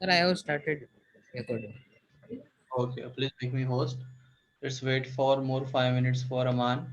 Sir, I have started recording. Okay, please make me host. Let's wait for more 5 minutes for Aman.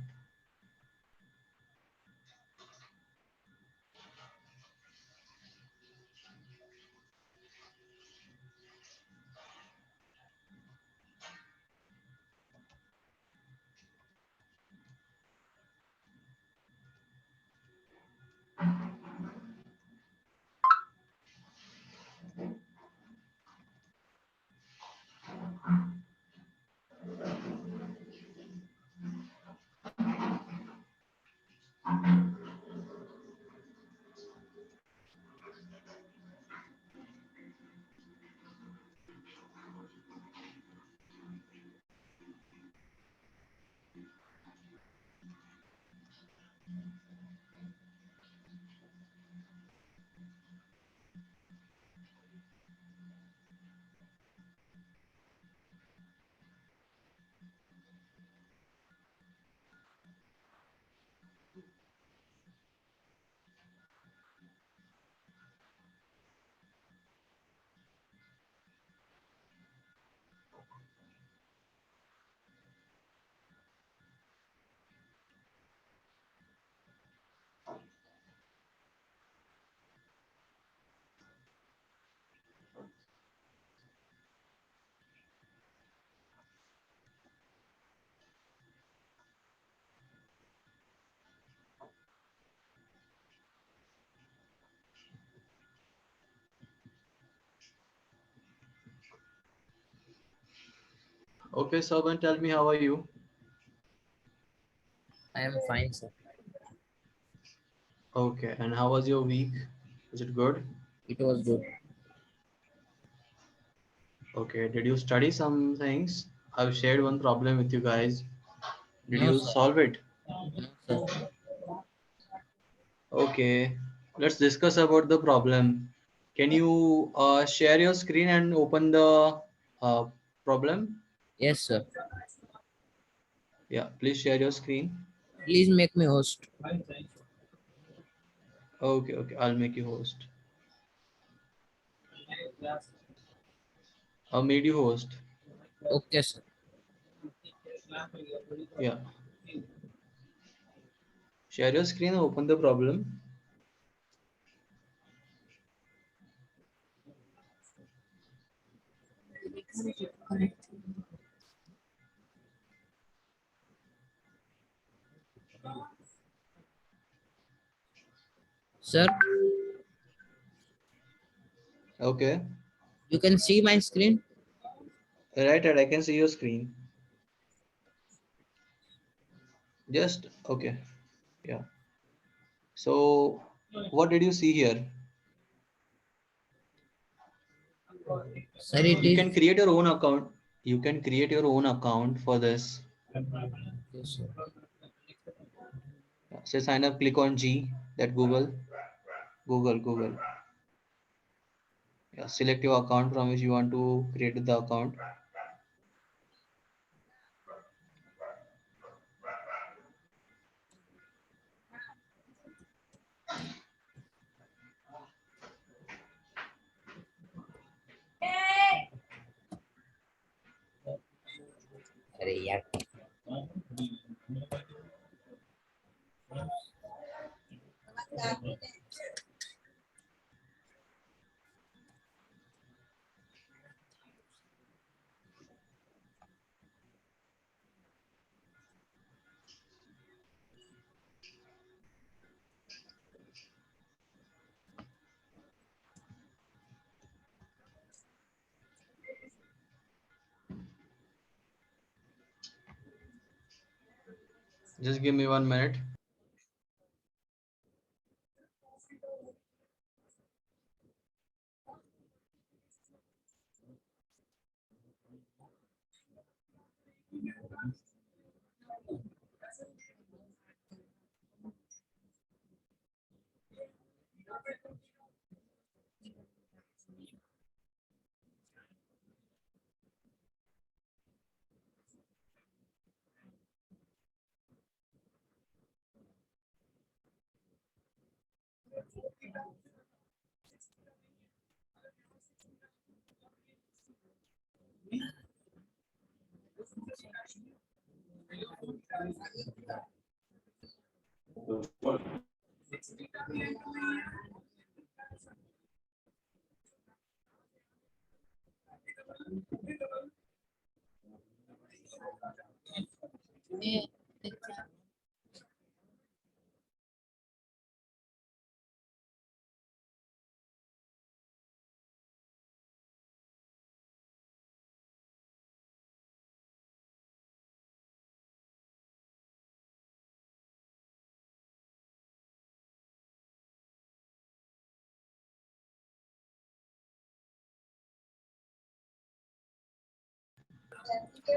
Okay, Saban, tell me how are you? I am fine, sir. Okay, and how was your week? Is it good? It was good. Okay, did you study some things? I've shared one problem with you guys. Did No, you sir. solve it? No, sir. Okay, let's discuss about the problem. Can you share your screen and open the uh, problem? Yes, sir. Yeah, please share your screen. Please make me host. Okay, okay, I'll make you host. I'll made you host. Okay, sir. Yeah, share your screen and open the problem. Sir, Okay, you can see my screen. right, I can see your screen. Just okay, yeah. So, what did you see here? Sir, it You can is. create your own account. You can create your own account for this. Yes, sir. Yeah, say sign up, click on G, that Google. Yeah, select your account from which you want to create the account. अरे यार. Just give me 1 minute.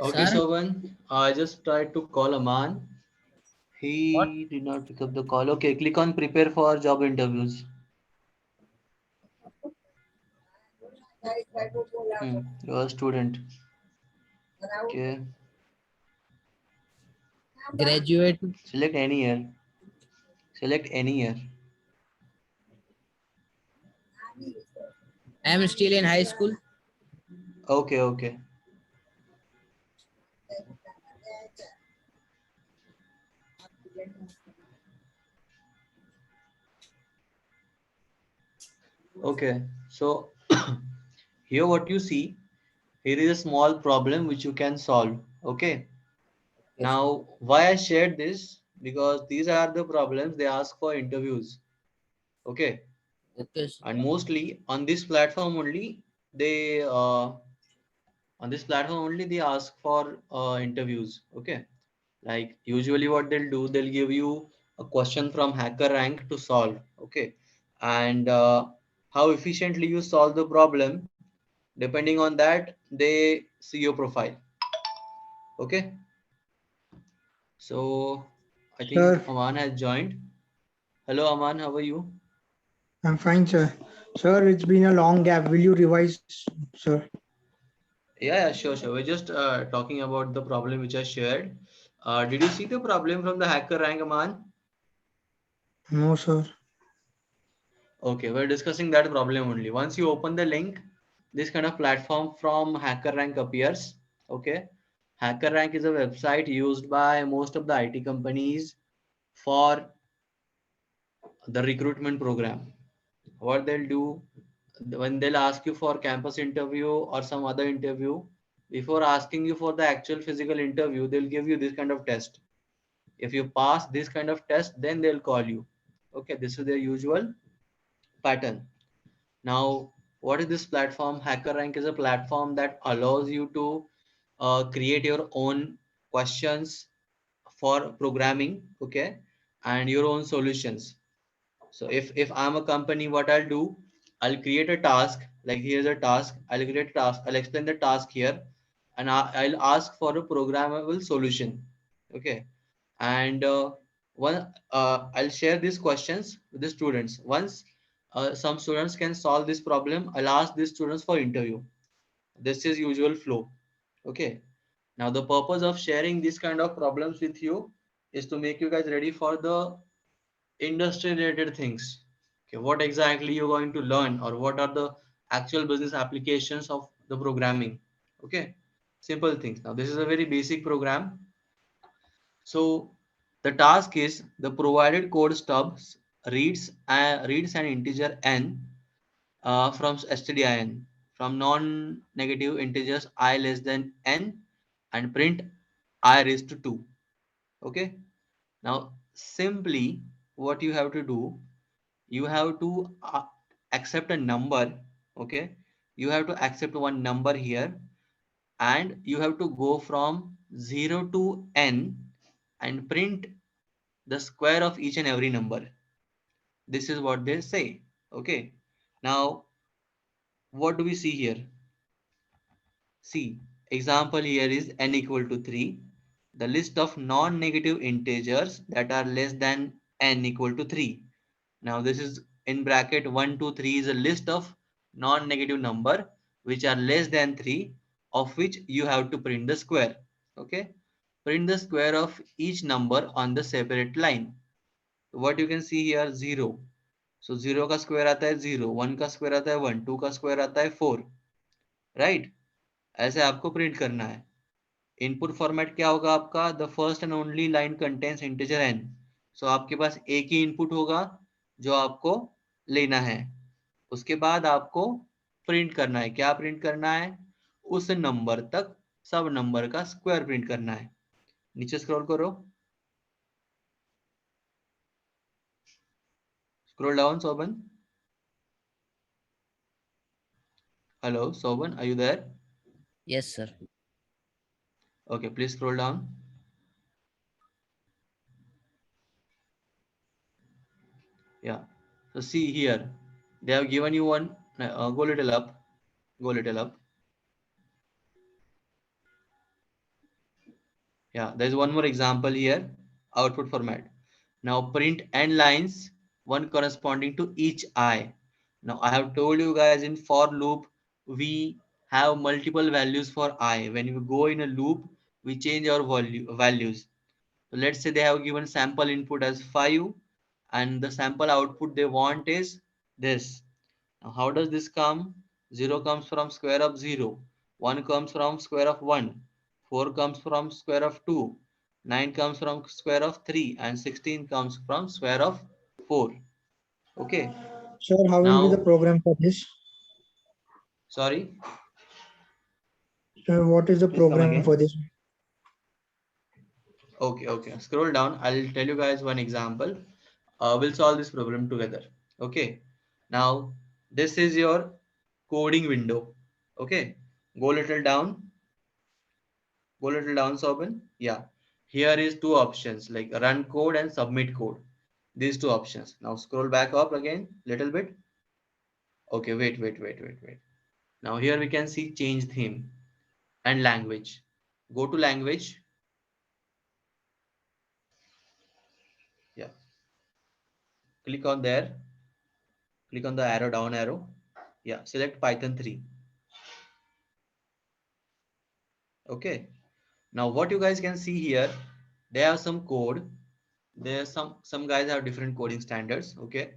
Okay, Sir, Shobhan, I just tried to call Aman. what? He did not pick up the call. Okay, click on prepare for job interviews. You're a student. Okay, Graduate. select any year. Select any year. I am still in high school. Okay, okay. Okay, so here what you see, here is a small problem which you can solve. Okay, Yes, sir. now why I shared this? Because these are the problems they ask for interviews. Okay, Okay, sir. and mostly on this platform only they ask for interviews. Okay, like usually what they'll do, they'll give you a question from HackerRank to solve. Okay, and how efficiently you solve the problem, depending on that they see your profile. Okay, so I think Sir, Aman has joined. Hello Aman, how are you? I'm fine, sir. Sir, it's been a long gap. Will you revise, sir? Yeah, sure. We're just talking about the problem which I shared. Did you see the problem from the HackerRank, Aman? No, sir. Okay, we're discussing that problem only. Once you open the link, this kind of platform from HackerRank appears. Okay, HackerRank is a website used by most of the IT companies for the recruitment program. What they'll do, when they'll ask you for campus interview or some other interview, before asking you for the actual physical interview, they'll give you this kind of test. If you pass this kind of test, then they'll call you. Okay, this is their usual pattern. Now, what is this platform? HackerRank is a platform that allows you to create your own questions for programming, okay, and your own solutions. So if I'm a company, what I'll do, I'll create a task. Like here's a task. I'll create a task. I'll explain the task here, and I'll ask for a programmable solution. Okay, and I'll share these questions with the students. Once some students can solve this problem, I'll ask these students for interview. This is usual flow. Okay. Now the purpose of sharing this kind of problems with you is to make you guys ready for the industry related things. Okay, what exactly you're going to learn, or what are the actual business applications of the programming. Okay, simple things. Now this is a very basic program. So the task is, the provided code stubs reads an integer n from stdin from non-negative integers I less than n, and print I raised to 2. Okay, now simply what you have to do, you have to accept a number. Okay, you have to accept one number here, and you have to go from 0 to n and print the square of each and every number. This is what they say. Okay, now what do we see here? See, example here is n equal to 3. The list of non-negative integers that are less than n equal to 3. Now this is in bracket 1, 2, 3 is a list of non-negative number which are less than 3, of which you have to print the square. Okay, print the square of each number on the separate line. What you can see here, 0. So 0 का square आता है 0, 1 का square आता है 1, 2 का square आता है 4, right? ऐसे आपको प्रिंट करना है। इनपुट फॉर्मेट क्या होगा आपका, the first and only line contains integer n। सो आपके पास एक ही इनपुट होगा जो आपको लेना है। उसके बाद आपको प्रिंट करना है, क्या प्रिंट करना है, उस नंबर तक सब नंबर का स्क्वायर प्रिंट करना है। नीचे स्क्रॉल करो, scroll down Shobhan. Hello Shobhan, are you there? Yes, sir. Okay, please scroll down. Yeah. So see here, they have given you one. Go little up. Go little up. Yeah, there's one more example here. Output format. Now print n lines, one corresponding to each I. Now I have told you guys in for loop, we have multiple values for I. When we go in a loop, we change our values. So let's say they have given sample input as 5 and the sample output they want is this. Now how does this come? 0 comes from square of 0, 1 comes from square of 1, 4 comes from square of 2, 9 comes from square of 3 and 16 comes from square of 4. Okay. Sir, how will be the Now, program for this? sorry, Sir, what is the please come program for again. this? Okay. Scroll down. I'll tell you guys one example. We'll solve this problem together. Okay. Now, this is your coding window. Okay. Go little down. Go little down, Sobin. Yeah. Here is two options like run code and submit code. These two options. Now scroll back up again little bit. Okay. Wait. Now here we can see change theme and language. Go to language. Yeah. Click on there. Click on the arrow, down arrow. Yeah. Select Python 3. Okay. Now what you guys can see here, they have some code. There some guys have different coding standards. Okay.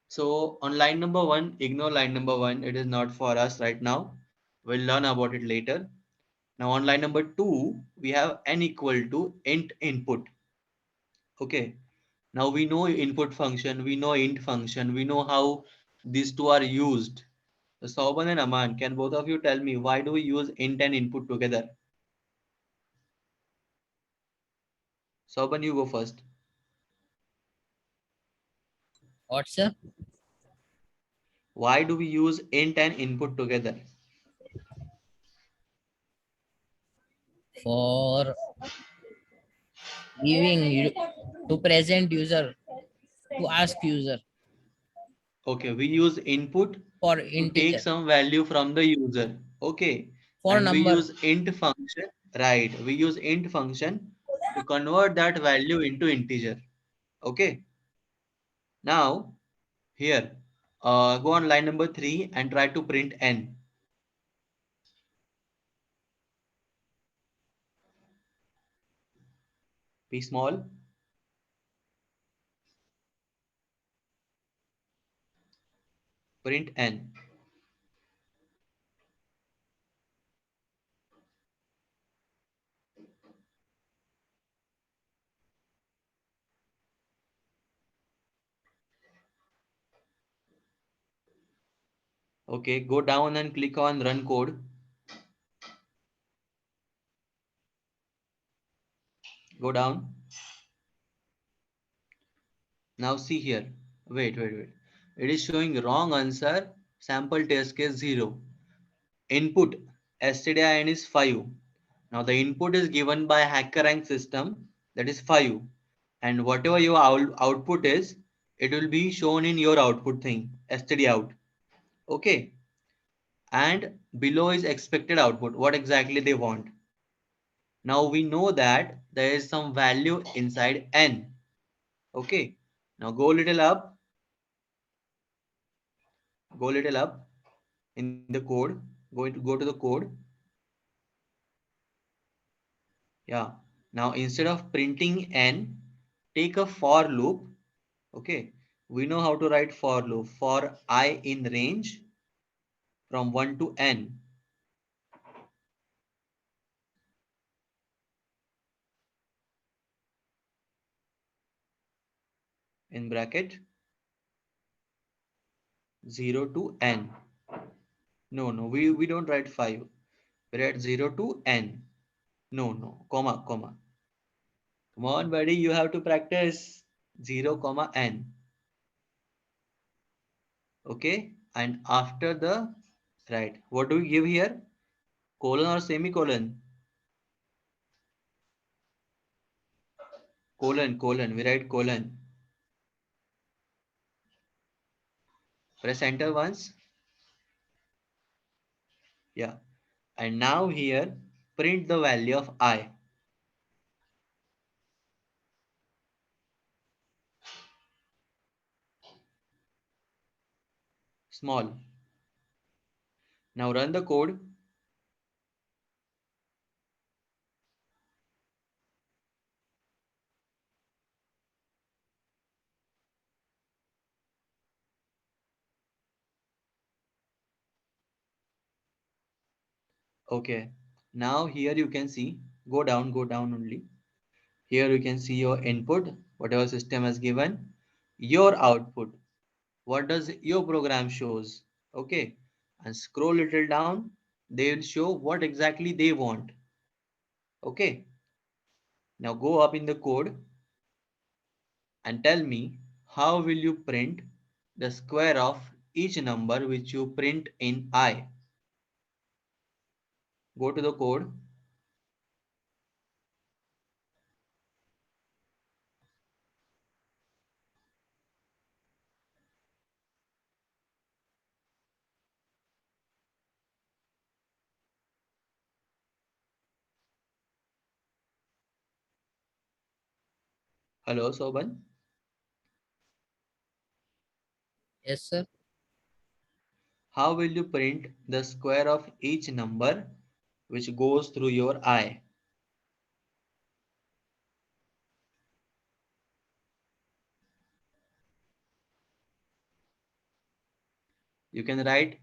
So on line number 1, ignore line number 1. It is not for us right now. We'll learn about it later. Now on line number 2, we have n equal to int input. Okay. Now we know input function, we know int function, we know how these two are used. So Sauban and Aman, can both of you tell me why do we use int and input together? Sauban, you go first. What, sir? Why do we use int and input together? For giving to present user, to ask user Okay, we use input for to take integer, some value from the user. Okay, for and we number. use int function, right? We use int function to convert that value into integer. Okay, now here, go on line number 3 and try to print n. Be small. Print n. Okay, go down and click on run code. Go down. Now see here. Wait. It is showing wrong answer. Sample test case 0. Input stdin is 5. Now the input is given by HackerRank system, that is 5. And whatever your output is, it will be shown in your output thing, std out. Okay. And below is expected output, what exactly they want. Now we know that there is some value inside n. Okay. Now go little up. Go little up in the code. Go to the code. Yeah. Now instead of printing n, take a for loop. Okay. We know how to write for loop. For I in range from 1 to n. in bracket 0 to n. No, we don't write 5. We write 0 to n. No, comma, comma. Come on, buddy, you have to practice 0, comma, n. Okay, and after the, right, what do we give here? Colon or semicolon? Colon, we write colon. Press enter once. Yeah. And now here, print the value of I. Small. Now run the code. Okay. Now here you can see, go down only. Here you can see your input, whatever system has given, your output. What does your program shows? Okay. And scroll little down, they will show what exactly they want. Okay. Now go up in the code and tell me how will you print the square of each number which you print in I. Go to the code. Hello, Soban. Yes, sir. How will you print the square of each number which goes through your I? You can write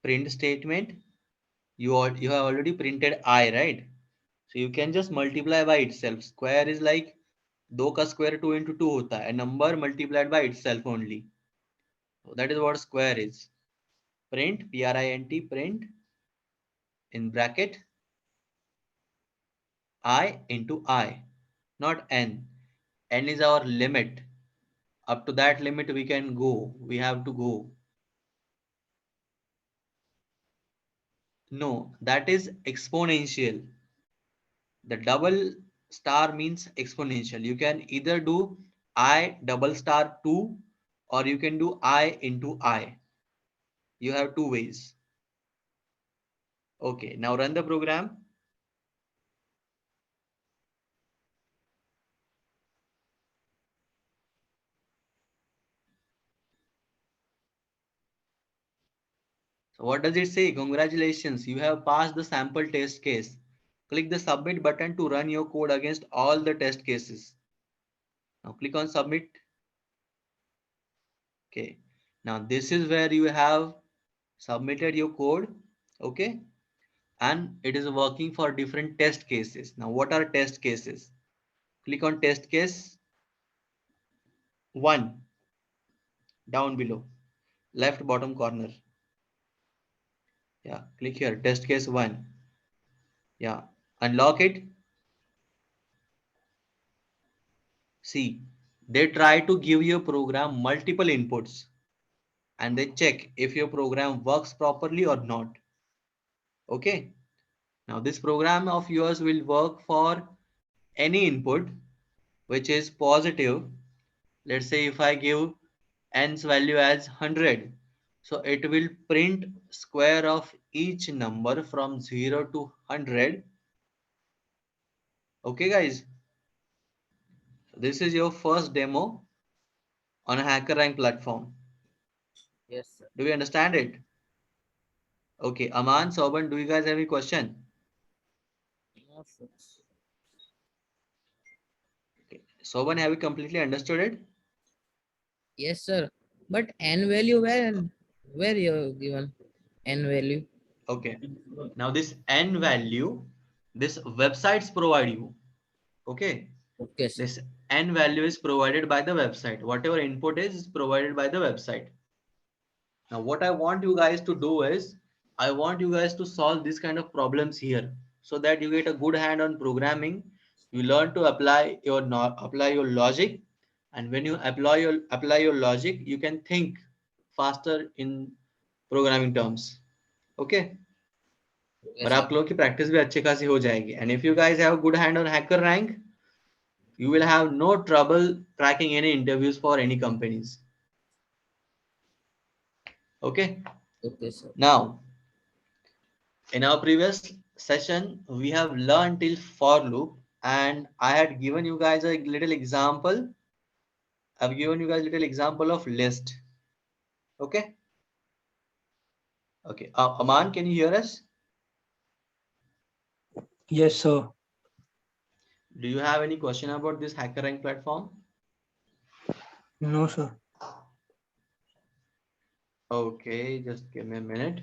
print statement. You have already printed I, right? So you can just multiply by itself. Square is like 2 का square 2 into 2 होता है. A number multiplied by itself only. So that is what square is. Print, print, print in bracket I into I, not n. N is our limit. Up to that limit we can go. We have to go. No, that is exponential. The double star means exponential. You can either do I double star 2 or you can do I into I. You have two ways. Okay, now run the program. So what does it say? Congratulations, you have passed the sample test case. Click the submit button to run your code against all the test cases. Now click on submit. Okay, now this is where you have submitted your code. Okay, and it is working for different test cases. Now what are test cases? Click on test case 1 down below, left bottom corner. Yeah, click here, test case 1. Yeah, unlock it. See, they try to give your program multiple inputs and they check if your program works properly or not. Okay, now this program of yours will work for any input which is positive. Let's say if I give n's value as 100, so it will print square of each number from 0 to 100. Okay guys, this is your first demo on a HackerRank platform. Yes, sir. Do we understand it? Okay, Aman, Soban, do you guys have any question? No, sir. Okay. Soban, have you completely understood it? Yes, sir. But n value where you given n value? Okay. Now this n value, this websites provide you. Okay. Okay, sir. This n value is provided by the website. Whatever input is provided by the website. Now, what I want you guys to do is, I want you guys to solve this kind of problems here, so that you get a good hand on programming. You learn to apply your logic, and when you apply your logic, you can think faster in programming terms. Okay. Okay, और sir. आप लोगों की practice भी अच्छी खासी हो जाएगी. And if you guys have a good hand on HackerRank, you will have no trouble tracking any interviews for any companies. Okay. Okay, sir. Now, in our previous session, we have learned till for loop, and I had given you guys a little example. I've given you guys a little example of list. Okay. Okay. Aman, can you hear us? Yes, sir. Do you have any question about this HackerRank platform? No, sir. Okay, just give me a minute.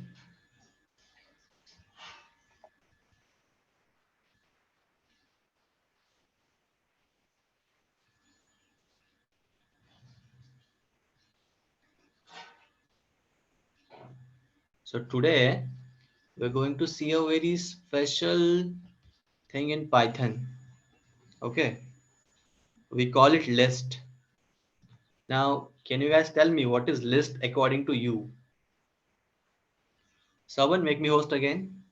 So today we're going to see a very special thing in Python. Okay, we call it list. Now, can you guys tell me what is list according to you? Someone make me host again.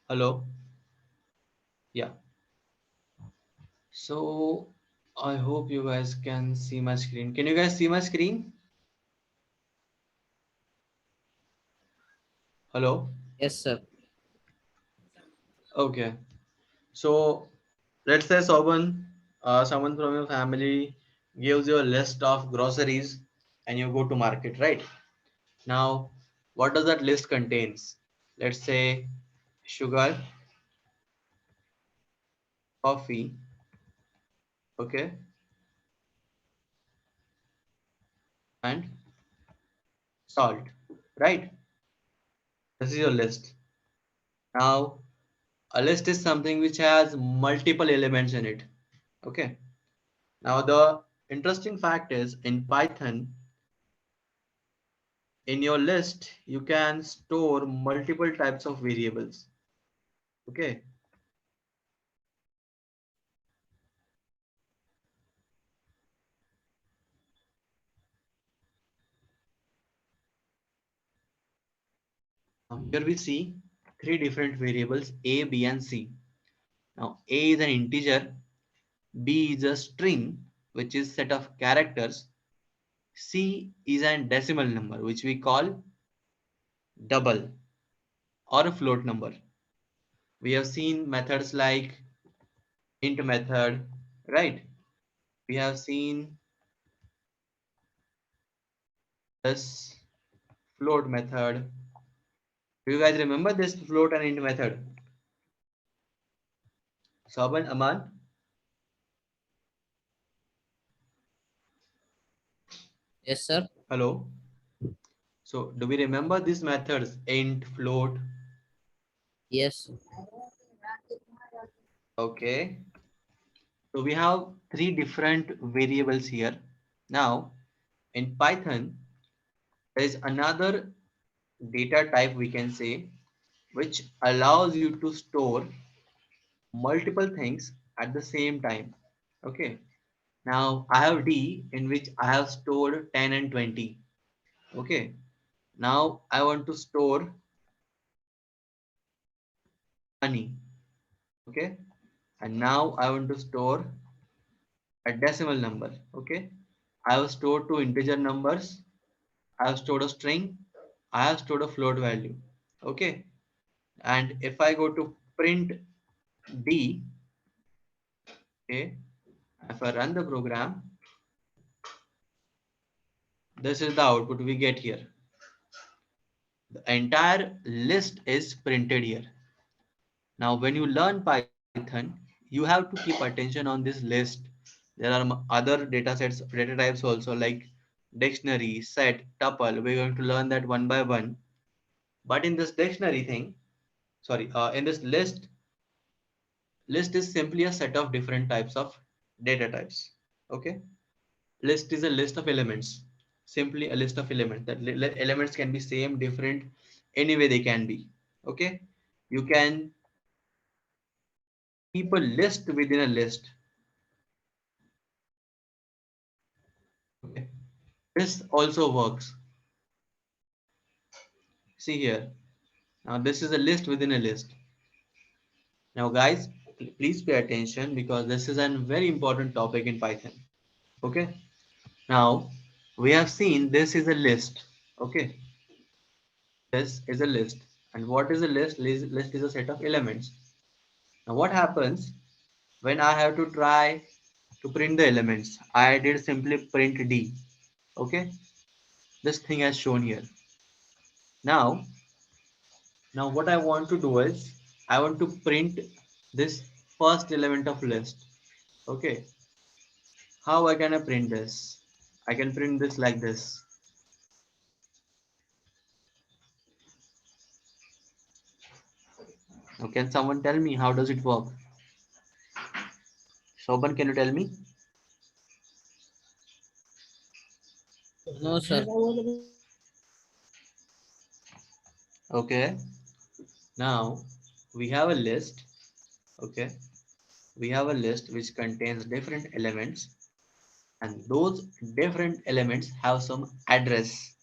Hello. Yeah. So I hope you guys can see my screen. Can you guys see my screen? Hello. Yes, sir. Okay. So let's say someone from your family gives you a list of groceries and you go to market, right? Now, what does that list contains? Let's say sugar, coffee, okay, and salt, right? This is your list. Now, a list is something which has multiple elements in it. Okay. Now, the interesting fact is in Python, in your list, you can store multiple types of variables. Okay. Here we see three different variables A, B, and C. Now, A is an integer, B is a string, which is set of characters. C is a decimal number, which we call double or a float number. We have seen methods like int method, right? We have seen this float method. Do you guys remember this float and int method? Saban, Aman? Yes, sir. Hello? So, do we remember these methods? Int, float? Yes. Okay. So, we have three different variables here. Now, in Python, there is another data type we can say, which allows you to store multiple things at the same time. Okay. Now I have D in which I have stored 10 and 20. Okay. Now I want to store money. Okay. And now I want to store a decimal number. Okay. I have stored two integer numbers. I have stored a string. I have stored a float value. Okay. And if I go to print D, okay, if I run the program, this is the output we get here. The entire list is printed here. Now, when you learn Python, you have to keep attention on this list. There are other data sets, data types also like dictionary, set, tuple. We're going to learn that one by one. But in this dictionary thing, in this list is simply a set of different types of data types. Okay, list is a list of elements, simply a list of elements. That elements can be same, different, any way they can be. Okay, you can keep a list within a list. Okay, this also works. See here, now this is a list within a list. Now guys, please pay attention because this is a very important topic in Python. Okay, now we have seen this is a list. Okay, this is a list. And what is a list? List is a set of elements. Now what happens when I have to try to print the elements? I did simply print D. Okay, this thing has shown here. Now, now what I want to do is I want to print this first element of list. Okay, how I can I print this? I can print this like this. Now, can someone tell me how does it work? Shoban, can you tell me? No, sir. Okay, now we have a list. Okay, we have a list which contains different elements, and those different elements have some address.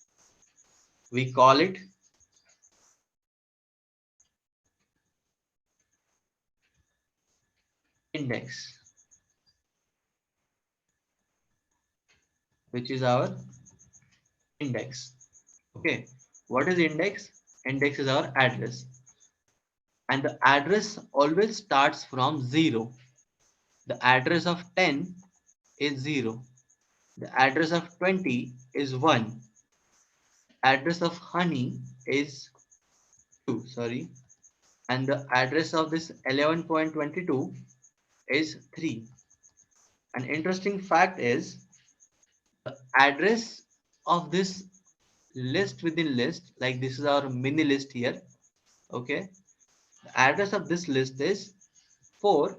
We call it index, which is our index. Okay, what is index? Index is our address, and the address always starts from 0. The address of 10 is 0. The address of 20 is 1. Address of honey is 2, sorry. And the address of this 11.22 is 3. An interesting fact is the address of this list within list, like this is our mini list here. Okay, the address of this list is 4,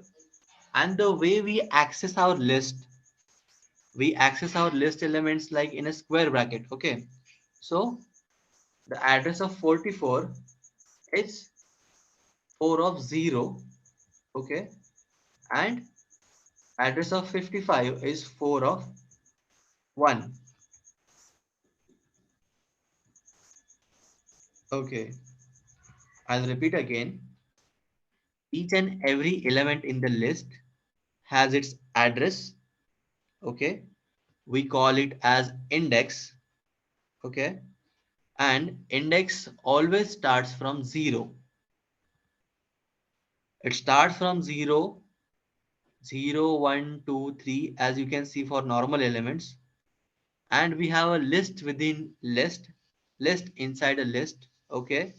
and the way we access our list elements like in a square bracket. Okay, so the address of 44 is 4 of 0. Okay, and address of 55 is 4 of 1. Okay, I'll repeat again. Each and every element in the list has its address. Okay, we call it as index. Okay, and index always starts from 0. It starts from 0, 0, 1, 2, 3, as you can see for normal elements. And we have a list within list inside a list. Okay,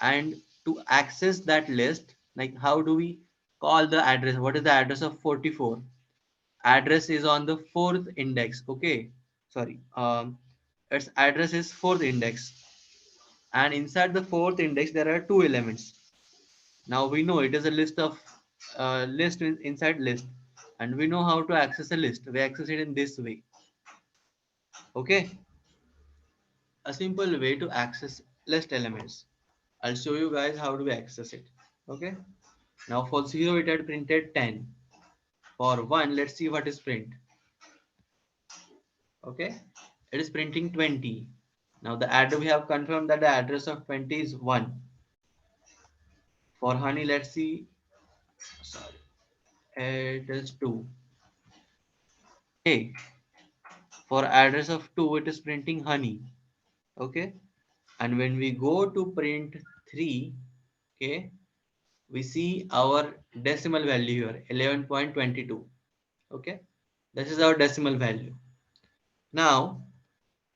and to access that list, like how do we call the address? What is the address of 44? Address is on the 4th index. Okay, sorry, its address is 4th index, and inside the 4th index there are two elements. Now we know it is a list of list inside list, and we know how to access a list. We access it in this way. Okay, a simple way to access list elements. I'll show you guys how do we access it. Okay, now for 0 it had printed 10. For 1, let's see what is print. Okay, it is printing 20. Now the address, we have confirmed that the address of 20 is 1. For honey, let's see. Sorry, it is 2. Okay, for address of 2, it is printing honey. Okay, and when we go to print 3, okay, we see our decimal value here, 11.22. Okay, this is our decimal value. Now,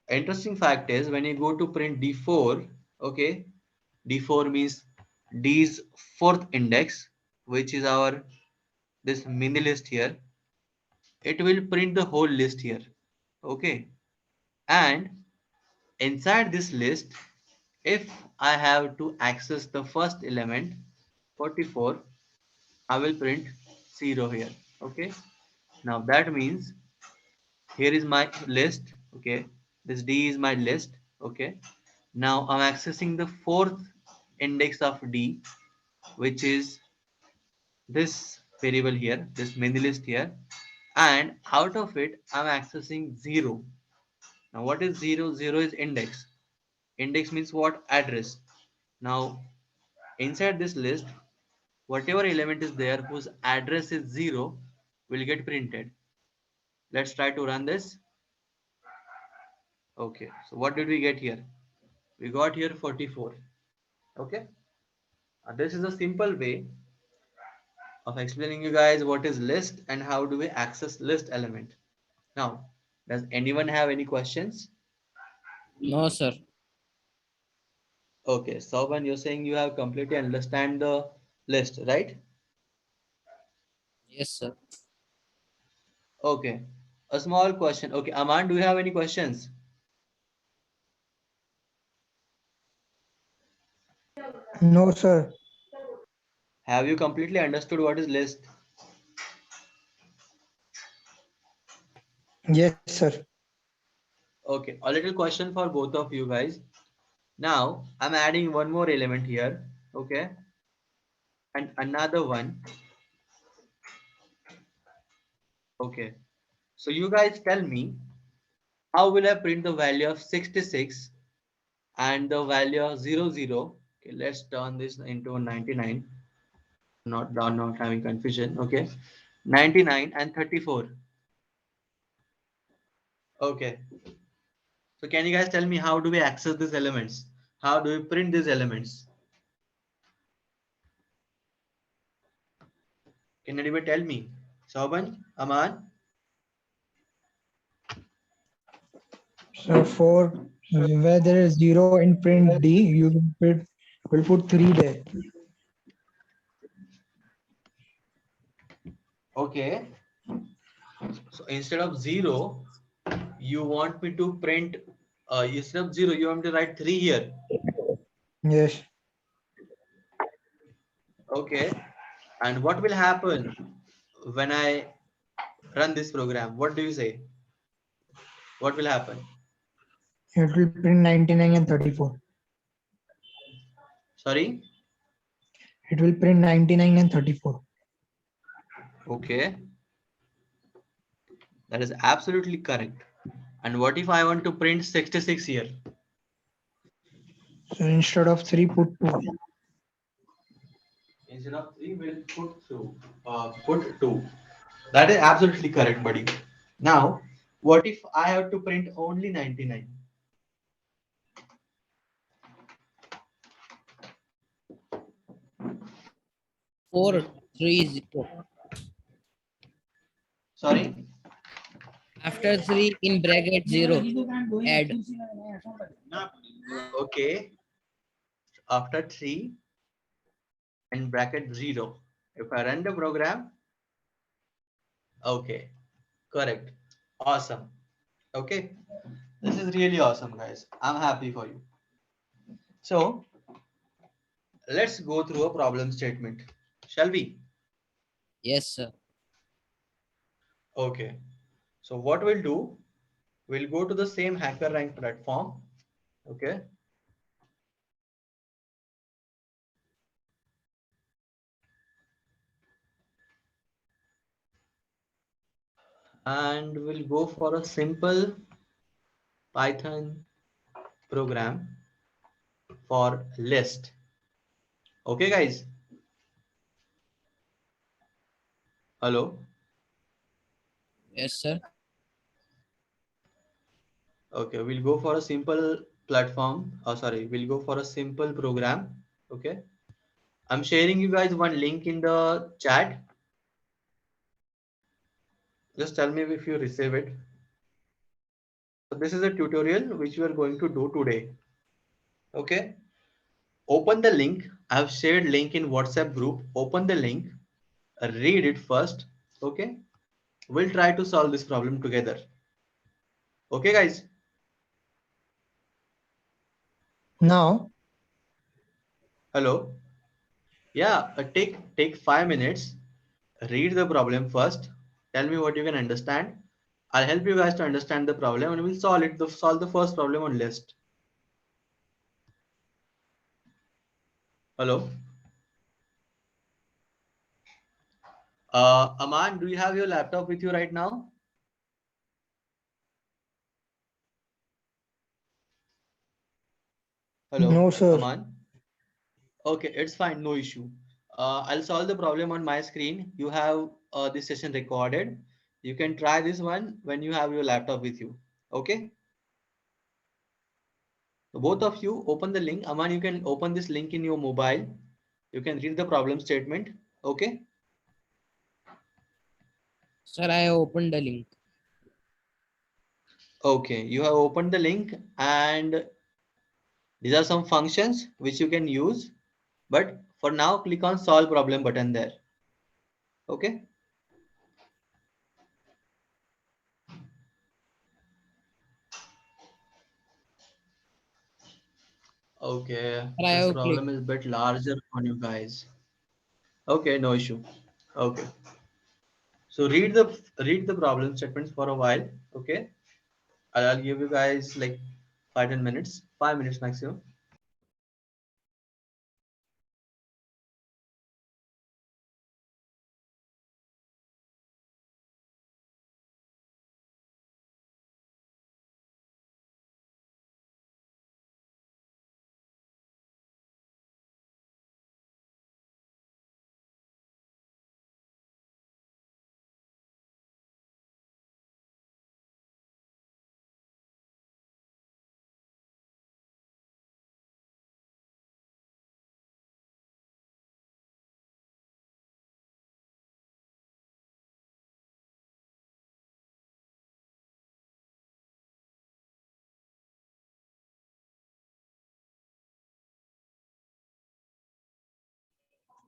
interesting fact is when you go to print D4, okay, D4 means D's 4th index, which is our this mini list here. It will print the whole list here. Okay, And inside this list, if I have to access the first element 44, I will print 0 here. Okay. Now that means here is my list. Okay. This D is my list. Okay. Now I'm accessing the fourth index of D, which is this variable here, this many list here, and out of it I'm accessing 0. Now what is 0? 0 is index. Index means what? Address. Now inside this list, whatever element is there whose address is 0 will get printed. Let's try to run this. Okay, so what did we get here? We got here 44. Okay, this is a simple way of explaining you guys what is list and how do we access list element. Now, does anyone have any questions? No, sir. Okay, Sauban, you're saying you have completely understand the list, right? Yes, sir. Okay, a small question. Okay, Aman, do you have any questions? No, sir. Have you completely understood what is list? Yes, sir. Okay, a little question for both of you guys. Now, I'm adding one more element here. Okay, and another one. Okay, so you guys tell me how will I print the value of 66 and the value of 00? Okay, let's turn this into 99. Not having confusion. Okay, 99 and 34. Okay, so can you guys tell me how do we access these elements? How do we print these elements? Can anybody tell me? Sauban, Aman? So for where there is 0 in print D, will put 3 there. Okay, so instead of 0, you want me to print, instead of 0, you want me to write 3 here. Yes. Okay, and what will happen when I run this program? What do you say? What will happen? It will print 99 and 34. Sorry? It will print 99 and 34. Okay, that is absolutely correct. And what if I want to print 66 here? So instead of 3, put 2. Instead of 3, we'll put 2. That is absolutely correct, buddy. Now, what if I have to print only 99? 430. Sorry? After 3 in bracket 0, add. Okay, after 3 in bracket 0. If I run the program, okay, correct. Awesome. Okay, this is really awesome, guys. I'm happy for you. So, let's go through a problem statement. Shall we? Yes, sir. Okay. So, what we'll do, we'll go to the same HackerRank platform. Okay. And we'll go for a simple Python program for list. Okay, guys. Hello. Yes, sir. Okay, we'll go for a simple platform. Oh, sorry, we'll go for a simple program. Okay. I'm sharing you guys one link in the chat. Just tell me if you receive it. So this is a tutorial which we are going to do today. Okay. Open the link. I have shared link in WhatsApp group. Open the link. Read it first. Okay. We'll try to solve this problem together. Okay, guys. Now, Hello. Yeah, take 5 minutes. Read the problem first. Tell me what you can understand. I'll help you guys to understand the problem, and we'll solve it. Solve the first problem on list. Hello. Aman, do you have your laptop with you right now? Hello, no, sir. Aman. Okay, it's fine, no issue. I'll solve the problem on my screen. You have this session recorded. You can try this one when you have your laptop with you. Okay? So both of you open the link. Aman, you can open this link in your mobile. You can read the problem statement. Okay? Sir, I opened the link. Okay, you have opened the link and these are some functions which you can use. But for now, click on solve problem button there. Okay? Okay, Sir, I this have clicked. problem is a bit larger on you guys. Okay, no issue. Okay. So read the problem statements for a while. Okay. I'll give you guys like 5-10 minutes, 5 minutes maximum.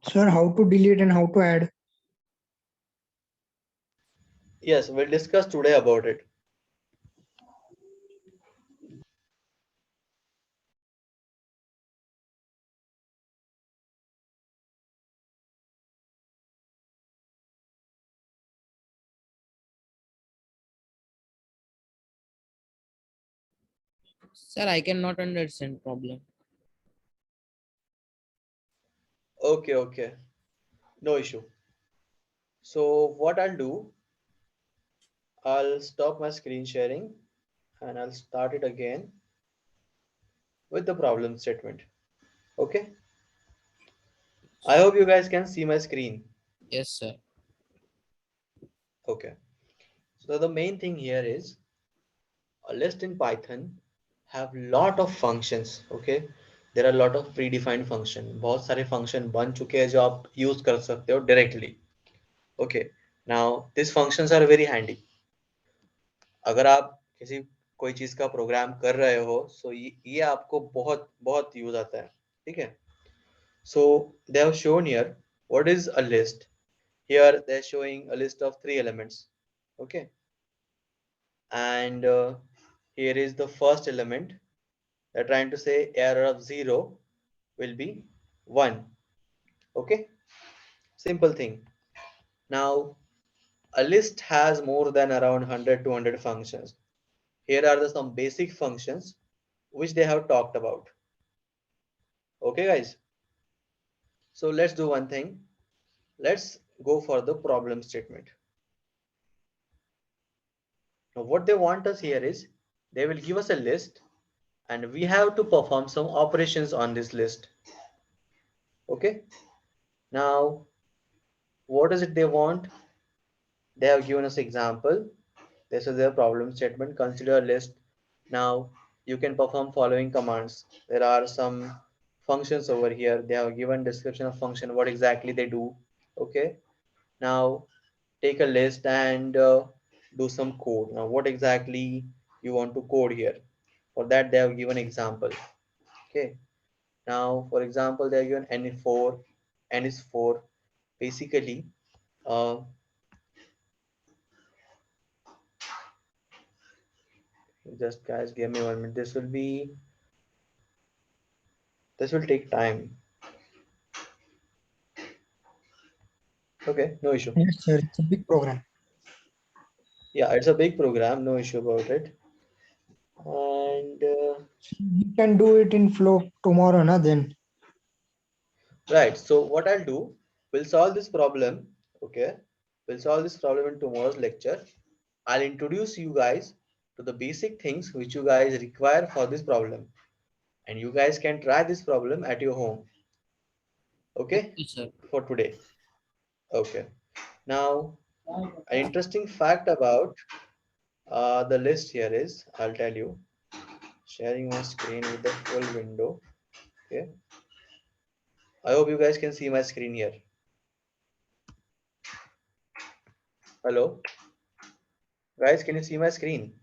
Sir, how to delete and how to add? Yes, we'll discuss today about it. Sir, I cannot understand problem. Okay, okay. No issue. So what I'll do, I'll stop my screen sharing and I'll start it again with the problem statement. Okay. I hope you guys can see my screen. Yes, sir. Okay. So the main thing here is a list in Python have lot of functions. Okay. There are a lot of predefined function. बहुत सारे function बन चुके हैं जो आप use कर सकते हो directly. Okay. Now these functions are very handy. अगर आप किसी कोई चीज का प्रोग्राम कर रहे हो सो ये आपको बहुत बहुत यूज आता है ठीक है so they have shown here what is a list here they are showing a list of 3 elements okay and here is the first element they're trying to say error of 0 will be 1 okay simple thing now a list has more than around 100 200 functions here are the some basic functions which they have talked about. Okay, guys. So let's do one thing. Let's go for the problem statement. Now, what they want us here is they will give us a list and we have to perform some operations on this list. Okay. Now, what is it they want? They have given us example. This is their problem statement. Consider a list. Now, you can perform following commands. There are some functions over here. They have given description of function, what exactly they do. Okay. Now take a list and do some code. Now what exactly you want to code here? For that they have given example. Okay. Now for example they have given n is 4, n is 4. Basically, uh, just guys give me 1 minute. This will be This will take time. Okay, no issue. Yes, sir. It's a big program. Yeah, it's a big program, no issue about it. And You can do it in flow tomorrow, na? Then. right, so what I'll do, we'll solve this problem. Okay, we'll solve this problem in tomorrow's lecture. I'll introduce you guys to the basic things which you guys require for this problem, and you guys can try this problem at your home. Okay, Okay, sir. for today. Okay, now an interesting fact about the list here is, I'll tell you, sharing my screen with the full window. Okay, I hope you guys can see my screen here. Hello, guys, can you see my screen?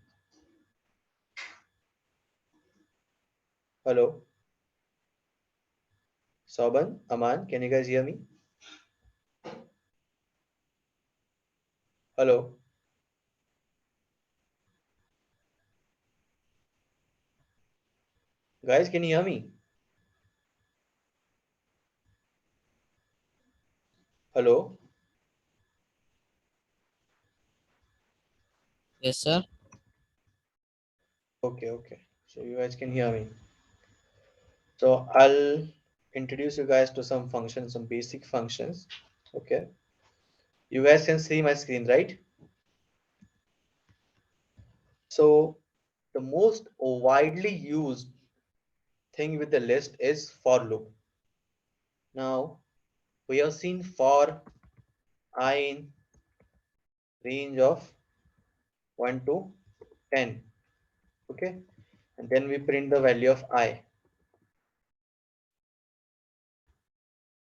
Hello, Sauban, Aman, can you guys hear me? Hello, guys, can you hear me? Hello, Yes, sir. okay, okay, so you guys can hear me. So I'll introduce you guys to some functions, some basic functions. Okay, you guys can see my screen, right? So the most widely used thing with the list is for loop. Now we have seen for I in range of 1 to 10. Okay, and then we print the value of I.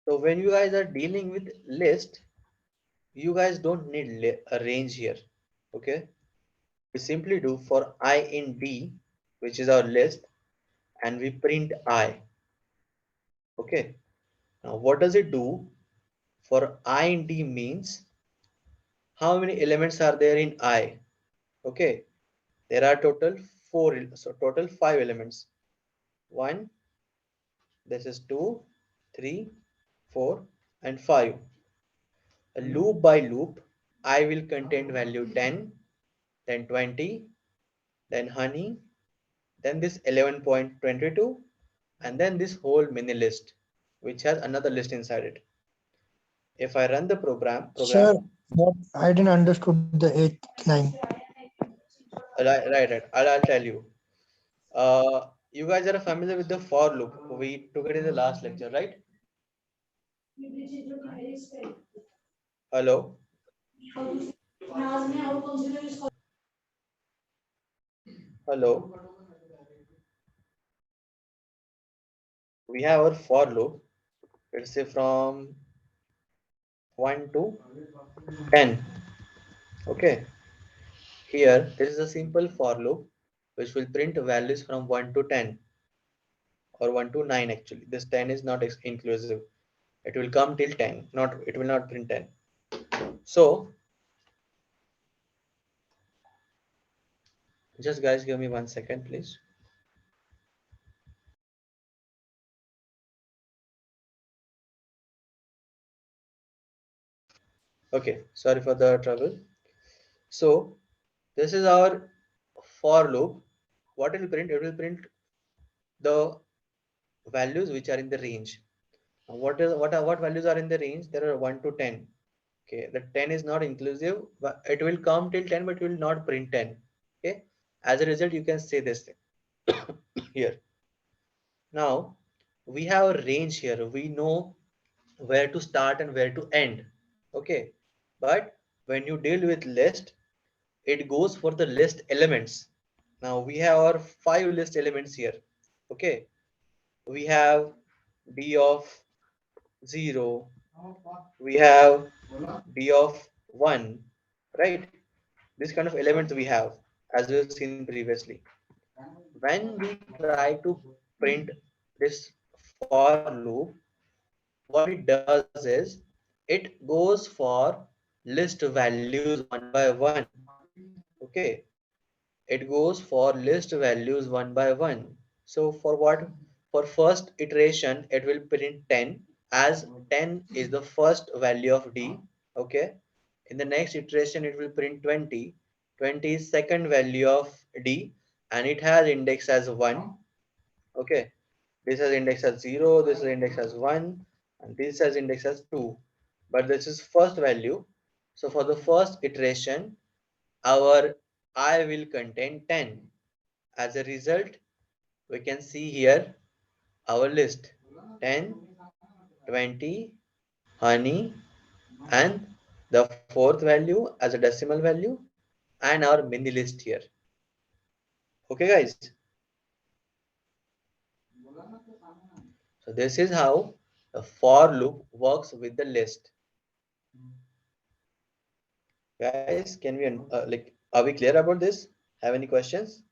So when you guys are dealing with list, you guys don't need a range here. Okay, we simply do for I in D, which is our list, and we print I. Okay, now what does it do? For I in D means how many elements are there in I? Okay, there are total 4, so total 5 elements. 1, this is 2, 3, 4, and 5. A loop by loop, I will contain value 10, then 20, then honey, then this 11.22, and then this whole mini list, which has another list inside it. If I run the Sir, but I didn't understood the eighth line. right, I'll tell you. You guys are familiar with the for loop. We took it in the last lecture, right? Hello, hello. We have our for loop. Let's say from 1 to 10. Okay. Here, this is a simple for loop which will print values from 1 to 10 or 1 to 9 actually. This 10 is not inclusive. It will come till 10, not it will not print 10. So just guys give me 1 second please. Okay, sorry for the trouble. So this is our for loop. What it will print? It will print the values which are in the range. What values are in the range? There are 1 to 10. Okay, the 10 is not inclusive, but it will come till 10, but it will not print 10. Okay, as a result, you can say this thing here. Now we have a range here. We know where to start and where to end. Okay, but when you deal with list, it goes for the list elements. Now we have our 5 list elements here. Okay, we have d of 0, we have d of 1, right? This kind of elements we have, as we have seen previously. When we try to print this for loop, what it does is it goes for list values one by one. Okay, it goes for list values one by one. So for what? for first iteration, it will print 10 as 10 is the first value of D. Okay. In the next iteration, it will print 20. 20 is second value of D and it has index as 1. Okay. This has index as 0, this is index as 1, and this has index as 2. But this is first value. So for the first iteration, our I will contain 10. As a result, we can see here our list 10, 20, honey, and the fourth value as a decimal value, and our mini list here. Okay, guys. So this is how the for loop works with the list. Guys, can we are we clear about this? Have any questions?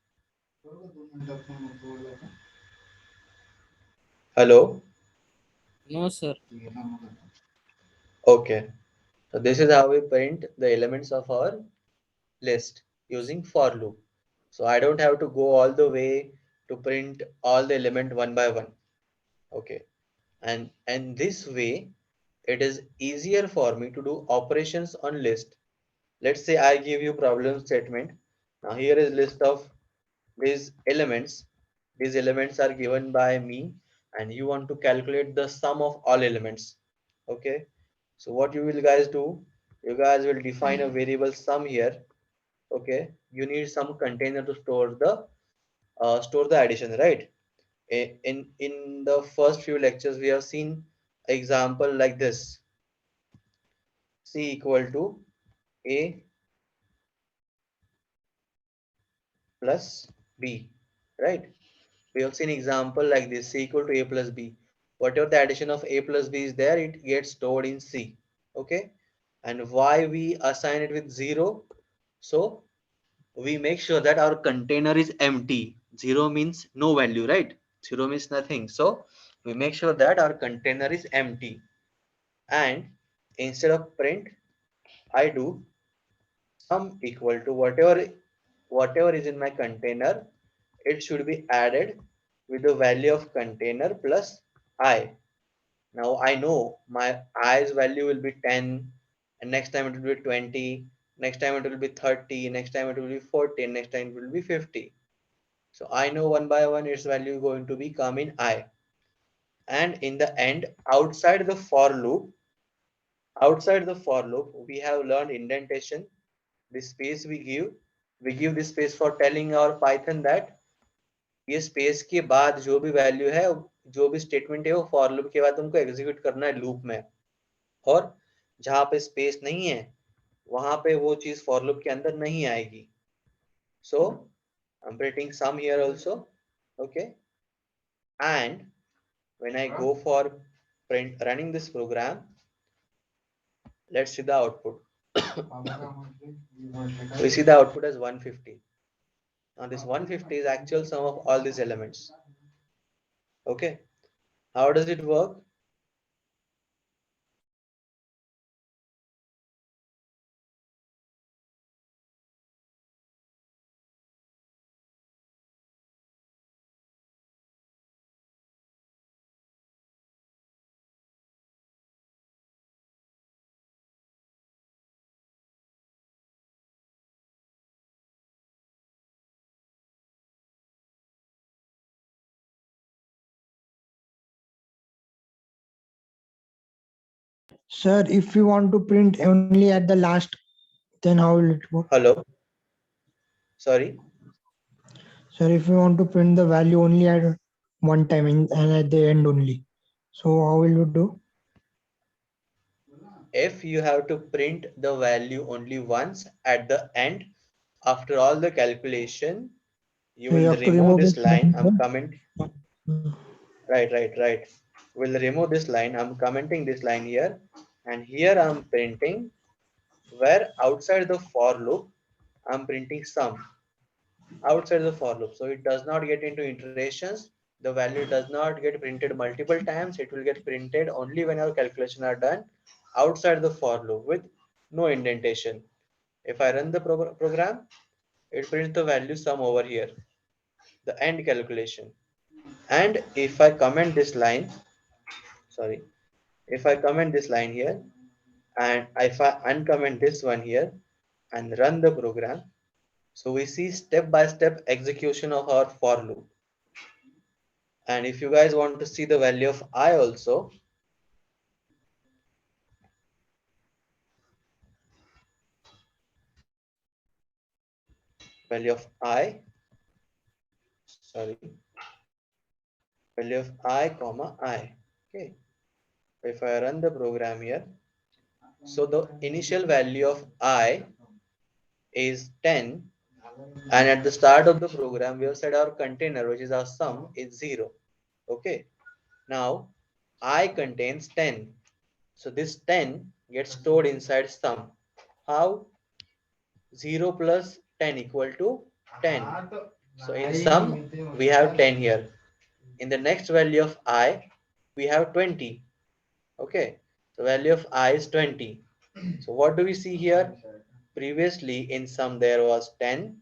Hello. No, sir. Okay. So this is how we print the elements of our list using for loop. So I don't have to go all the way to print all the element one by one. Okay. And this way it is easier for me to do operations on list. Let's say I give you problem statement. Now here is list of these elements. These elements are given by me and you want to calculate the sum of all elements. Okay. So what you will guys do, you guys will define a variable sum here. Okay. You need some container to store the addition, right? In the first few lectures, we have seen example like this. C equal to A plus B, right? We have seen example like this, C equal to A plus B. Whatever the addition of A plus B is there, it gets stored in C. Okay. And why we assign it with 0? So we make sure that our container is empty. 0 means no value, right? 0 means nothing. So we make sure that our container is empty. And instead of print, I do sum equal to whatever is in my container, it should be added with the value of container plus I. Now I know my I's value will be 10, and next time it will be 20, next time it will be 30, next time it will be 40, and next time it will be 50. So I know one by one its value is going to be come in I. And in the end, outside the for loop, we have learned indentation. The space we give this space for telling our Python that ये space के बाद जो भी value है, जो भी statement है, वो फॉर लूप के बाद तुमको एग्जीक्यूट करना है लूप में, और जहां पे स्पेस नहीं है वहां पे वो चीज फॉर लूप के अंदर नहीं आएगी. So I'm printing sum here also. Okay. And when I go for running this program, let's see the output. We see the output as 150. Now this 150 is actual sum of all these elements. Okay. How does it work? Sir, if you want to print only at the last, then how will it work? Hello. Sorry. Sir, if you want to print the value only at one time and at the end only, so how will you do? If you have to print the value only once at the end, after all the calculation, you So you will have to remove remove this this line. I'm line. comment. Right. We'll remove this line. I'm commenting this line here, and here I'm printing where outside the for loop, I'm printing sum outside the for loop. So it does not get into iterations. The value does not get printed multiple times. It will get printed only when our calculation are done outside the for loop with no indentation. If I run the program, it prints the value sum over here, the end calculation. And if I comment this line, sorry, if I comment this line here, and if I uncomment this one here and run the program, so we see step-by-step execution of our for loop. And if you guys want to see the value of I also, value of I, sorry, value of I comma I. Okay. If I run the program here, so the initial value of I is 10, and at the start of the program we have said our container, which is our sum, is 0. Okay. Now I contains 10, so this 10 gets stored inside sum. How? 0 plus 10 equal to 10. So in sum we have 10 here. In the next value of I we have 20. Okay, so value of I is 20. So what do we see here? Previously in sum there was 10.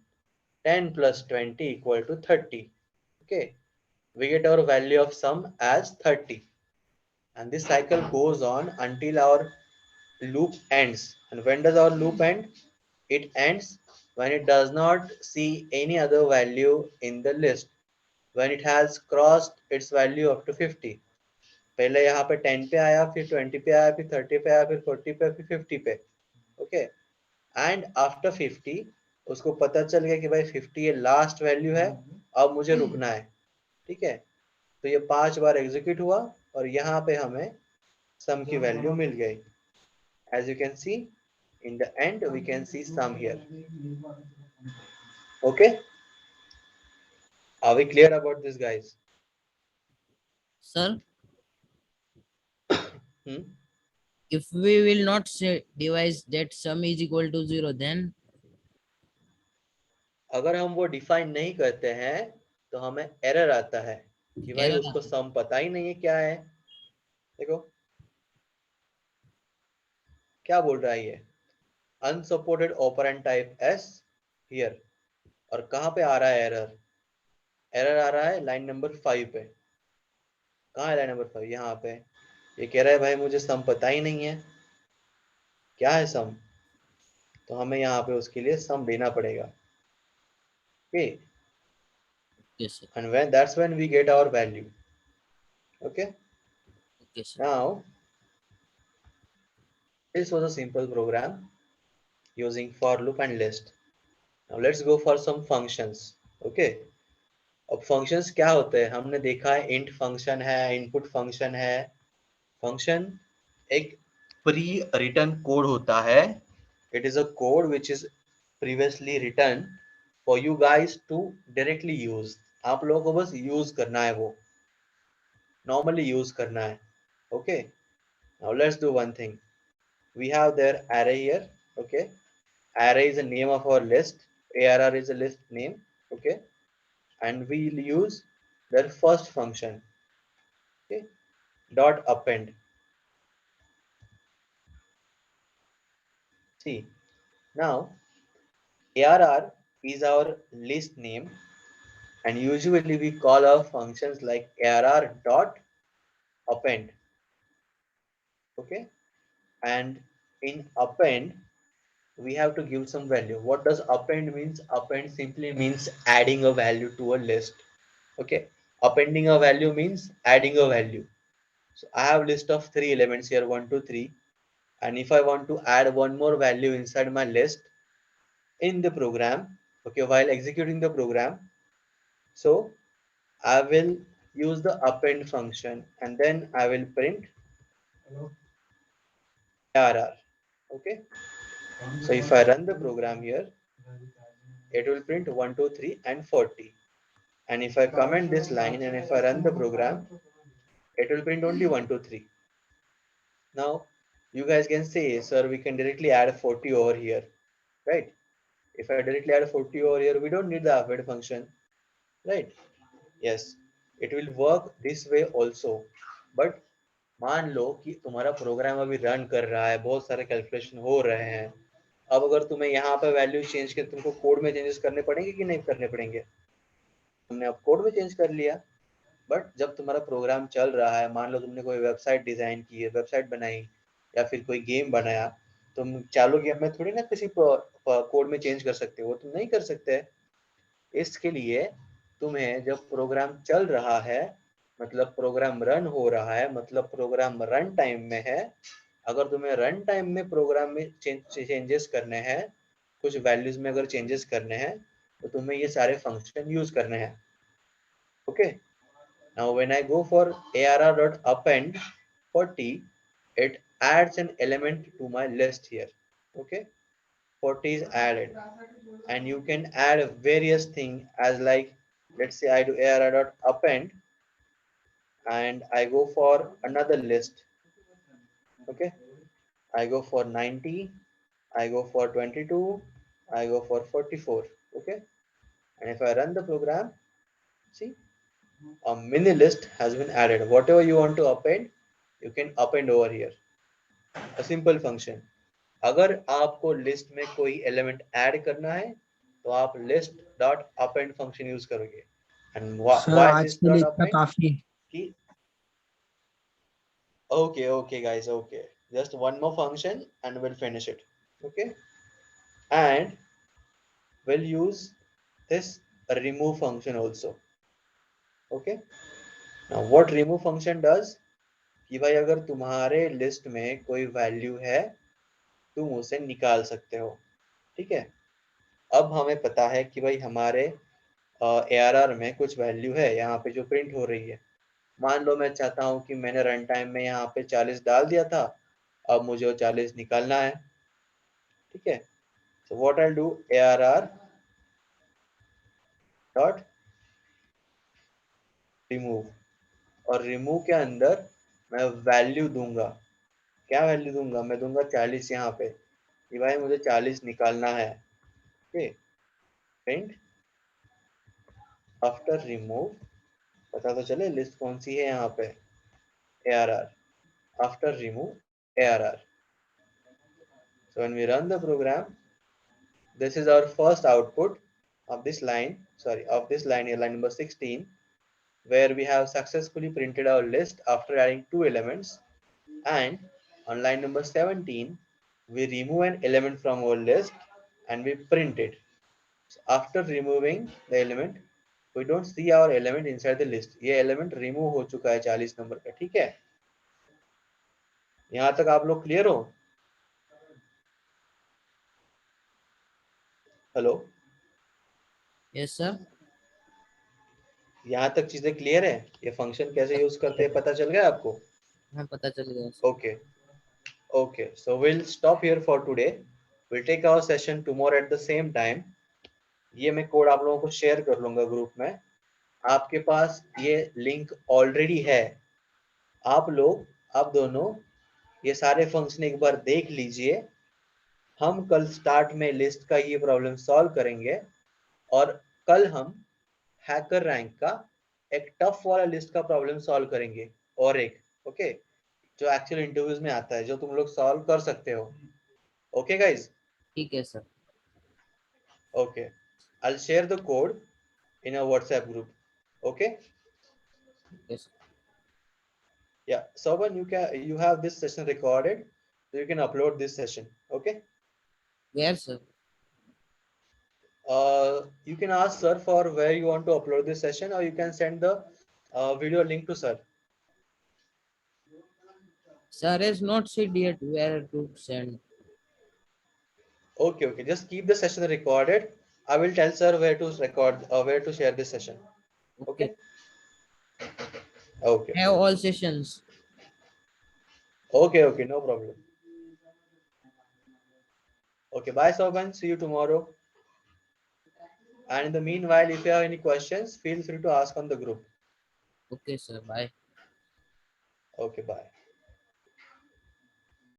10 plus 20 equal to 30. Okay, we get our value of sum as 30. And this cycle goes on until our loop ends. And when does our loop end? It ends when it does not see any other value in the list. When it has crossed its value up to 50. पहले यहाँ पे 10 पे आया, फिर 20 पे आया, फिर 30 पे आया, फिर 40 पे, फिर 50 पे. ओके, एंड आफ्टर 50 उसको पता चल गया कि भाई 50 ये लास्ट वैल्यू है, अब मुझे रुकना है. ठीक है, तो ये 5 बार एग्जीक्यूट हुआ और यहाँ पे हमें सम की वैल्यू मिल गई. As you can see in the end we can see sum here. Okay, are we clear about this, guys? Sir, Hmm? if we will not say devise that sum is equal to 0, then अगर हम वो define नहीं करते हैं तो हमें error आता है कि भाई error उसको सम पता ही नहीं है क्या है. देखो क्या बोल रहा है ये, unsupported operand type S here. और कहाँ पे आ रहा है एरर? एरर आ रहा है लाइन नंबर 5 पे. कहाँ है लाइन नंबर 5? यहाँ पे. ये कह रहा है भाई मुझे सम पता ही नहीं है, क्या है सम, तो हमें यहाँ पे उसके लिए सम देना पड़ेगा. Okay, okay, sir. and when that's when we get our value. Okay, Okay, sir. now this was a simple program using for loop and list. Now let's go for some functions. Okay, अब functions क्या होते हैं? हमने देखा है int function है, input function है. function एक प्री रिटर्न कोड होता है. It is a code which is previously written for you guys to directly use. आप लोगों को बस यूज करना है, वो normally use करना है. Okay, now let's do one thing. We have their array here. Okay, array is the name of our list, arr is a list name. Okay, and we'll use their first function. Okay, dot append. See, now arr is our list name, and usually we call our functions like arr dot append. Okay, and in append we have to give some value. What does append means? Append simply means adding a value to a list. Okay, appending a value means adding a value. So I have list of 3 elements here, 1 2 3, and if I want to add one more value inside my list in the program, okay, while executing the program, so I will use the append function and then I will print arr. Okay, so if I run the program here, it will print 1 2 3 and 40. And if I comment this line and if I run the program, it will print only 1 2 3. Now you guys can say, sir, we can directly add 40 over here, right? If I directly add 40 over here, we don't need the append function, right? Yes, it will work this way also. But मान लो कि तुम्हारा programme अभी run कर रहा है, बहुत सारे calculation हो रहे हैं. अब अगर तुम्हें यहाँ पे वैल्यू चेंज कर, तुमको कोड में चेंजेस करने पड़ेंगे कि नहीं करने पड़ेंगे? हमने अब कोड में चेंज कर लिया. बट जब तुम्हारा प्रोग्राम चल रहा है, मान लो तुमने कोई वेबसाइट डिजाइन की है, वेबसाइट बनाई या फिर कोई गेम बनाया, तुम चालू गेम में थोड़ी ना किसी कोड में चेंज कर सकते हो, वो तुम नहीं कर सकते। इसके लिए तुम्हें जब प्रोग्राम चल रहा है, मतलब प्रोग्राम रन हो रहा है, मतलब प्रोग्राम रन टाइम में है, अगर तुम्हें रन टाइम में प्रोग्राम में चेंजेस करने हैं, कुछ वैल्यूज में अगर चेंजेस करने हैं, तो तुम्हें ये सारे फंक्शन यूज करने हैं। Okay, now when I go for arr.append 40, it adds an element to my list here. Okay, 40 is added, and you can add various things as like, let's say I do arr.append and I go for another list. Okay, I go for 90, I go for 22, I go for 44. Okay, and if I run the program, see, a mini list has been added. Whatever you want to append, you can append over here. A simple function. अगर आपको list में कोई element add करना है, तो आप list dot append function use करोगे। And sir why आज लिस्ट के लिए डॉट इतना अपेंड काफी। की, okay guys, okay, just one more function and we'll finish it. Okay, and we'll use this remove function also. Okay, now what remove function does, कि भाई अगर तुम्हारे लिस्ट में कोई वैल्यू है, तुम उसे निकाल सकते हो। ठीक है, अब हमें पता है कि भाई हमारे ARR में कुछ वैल्यू है यहाँ पे जो प्रिंट हो रही है। मान लो मैं चाहता हूँ कि मैंने रन टाइम में यहाँ पे 40 डाल दिया था, अब मुझे वो 40 निकालना है। ठीक है, so what I'll do, ARR dot remove, और रिमूव के अंदर मैं वैल्यू दूंगा। क्या वैल्यू दूंगा, मैं दूंगा 40 यहाँ पे कि भाई मुझे 40 निकालना है। ओके, प्रिंट आफ्टर रिमूव, पता तो चले लिस्ट कौन सी है यहाँ पे, ARR, after remove ARR. So when we run the program, this is our first output of this line, here, line number 16, where we have successfully printed our list after adding 2 elements. And on line number 17, we remove an element from our list and we print it. So after removing the element, we don't see our element inside the list. ये element remove हो चुका है 40 number का। ठीक है, यहाँ तक आप लोग क्लियर हो? Hello, Yes, sir. यहाँ तक चीजें क्लियर है? ये फंक्शन कैसे यूज करते हैं पता चल गया आपको? हाँ पता चल गया sir. Okay, okay, so will stop here for today, will take our session tomorrow at the same time. ये मैं कोड आप लोगों को शेयर कर लूंगा ग्रुप में, आपके पास ये लिंक ऑलरेडी है। आप लोग, आप दोनों ये सारे फंक्शन एक बार देख लीजिए। हम कल स्टार्ट में लिस्ट का ये प्रॉब्लम सॉल्व करेंगे, और कल हम हैकर रैंक का एक टफ वाला लिस्ट का प्रॉब्लम सॉल्व करेंगे, और एक ओके, जो एक्चुअल इंटरव्यूज में आता है, जो तुम लोग सॉल्व कर सकते हो। ओके गाइज, ठीक है sir. Okay, I will share the code in a WhatsApp group. Okay, Yes. yeah, Soban, you have this session recorded, so you can upload this session. Okay, Where sir? you can ask sir for where you want to upload this session, or you can send the video link to sir. Sir has not said yet where to send. Okay, just keep the session recorded. I will tell sir where to record, where to share this session. Okay, Okay. okay, Have all sessions. okay, no problem. Okay, bye Soban, see you tomorrow. And in the meanwhile, if you have any questions, feel free to ask on the group. Okay sir. Bye. Okay, bye.